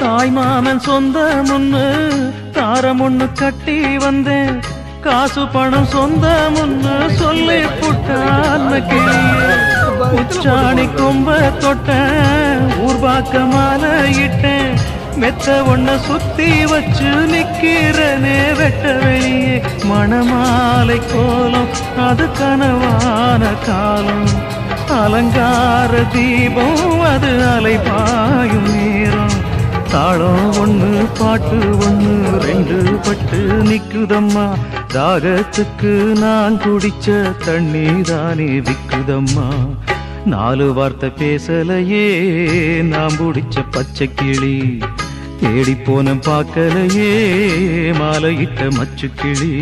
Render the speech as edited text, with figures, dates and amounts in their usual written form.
தாய் மாமன் சொந்த முன்னு தாரம் ஒண்ணு கட்டி வந்தேன். காசு பணம் சொந்த முன்னு சொல்லி புட்டான் கிளியே. உச்சாணி கொம்ப தொட்டேன், ஊர்பாக்க மாலை இட்டேன். மெத்த ஒண்ண சுத்தி வச்சு நிக்கிறனே வெட்ட வெளியே. மணமாலை கோலம் அது கனவான காலம். அலங்கார தீபம் அது அலைபாயும் நேரம். தாளம் ஒண்ணு பாட்டு ஒண்ணு ரெண்டு பட்டு நிக்குதம்மா. தாகத்துக்கு நான் குடிச்ச தண்ணீதானே விக்குதம்மா. நாலு வார்த்தை பேசலையே நாம் பிடிச்ச பச்சை கிளி. தேடி போன பார்க்கலையே மாலையிட்ட மச்சு கிளி.